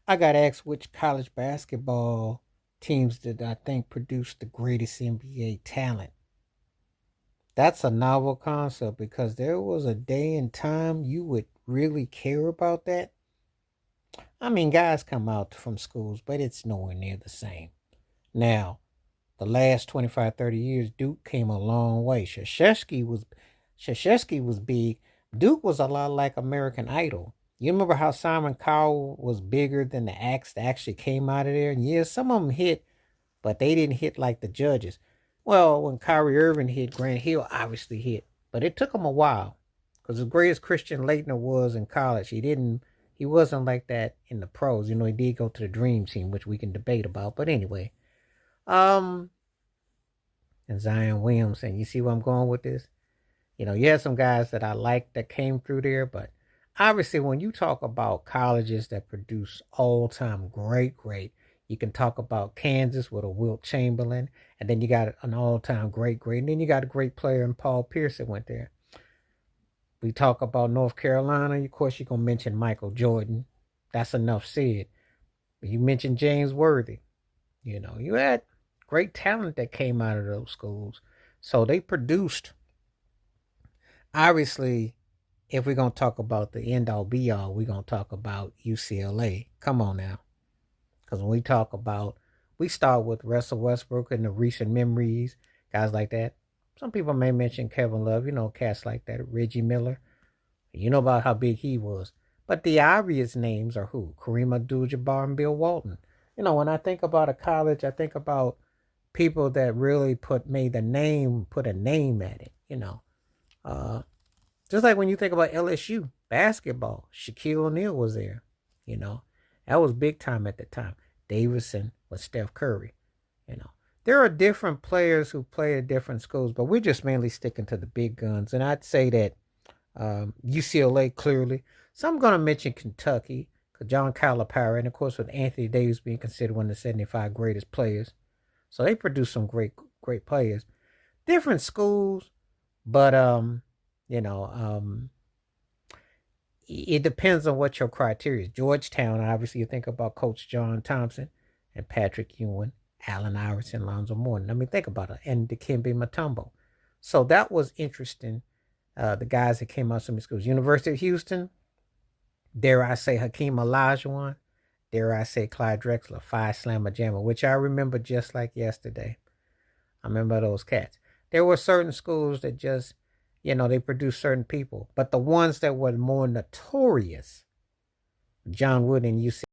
I got asked which college basketball teams did I think produced the greatest NBA talent. That's a novel concept because there was a day and time you would really care about that. I mean, guys come out from schools, but it's nowhere near the same. Now, the last 25, 30 years, Duke came a long way. Krzyzewski was big. Duke was a lot like American Idol. You remember how Simon Cowell was bigger than the acts that actually came out of there? And yeah, some of them hit, but they didn't hit like the judges. Well, when Kyrie Irving hit, Grant Hill obviously hit, but it took him a while because as great as Christian Laettner was in college, he wasn't like that in the pros. You know, he did go to the Dream Team, which we can debate about. But anyway, um, and Zion Williamson, you see where I'm going with this? You know, you had some guys that I liked that came through there, but obviously when you talk about colleges that produce all-time great, you can talk about Kansas with a Wilt Chamberlain, and then you got an all-time great, and then you got a great player in Paul Pierce that went there. We talk about North Carolina, of course you're gonna mention Michael Jordan. That's enough said. You mentioned James Worthy. You know, you had great talent that came out of those schools. So they produced, obviously, if we're going to talk about the end all be all, we're going to talk about UCLA. Come on now. Because when we talk about, we start with Russell Westbrook and the recent memories, guys like that. Some people may mention Kevin Love, you know, cats like that, Reggie Miller. You know about how big he was. But the obvious names are who? Kareem Abdul-Jabbar and Bill Walton. You know, when I think about a college, I think about people that really put a name at it. You know, uh, just like when you think about LSU basketball, Shaquille O'Neal was there. You know, that was big time at the time. Davidson was Steph Curry. You know, there are different players who play at different schools, but we're just mainly sticking to the big guns. And I'd say that UCLA clearly. So I'm going to mention Kentucky, John Calipari, and of course with Anthony Davis being considered one of the 75 greatest players. So they produce some great players. Different schools, but you know, it depends on what your criteria is. Georgetown, obviously, you think about Coach John Thompson and Patrick Ewing, Allen Iverson, Lonzo Mourning. I mean, think about it, and Dikembe Mutombo. So that was interesting. The guys that came out of some schools, University of Houston, dare I say Hakeem Olajuwon, dare I say Clyde Drexler, Phi Slamma Jamma, which I remember just like yesterday. I remember those cats. There were certain schools that just, you know, they produced certain people, but the ones that were more notorious, John Wood and UC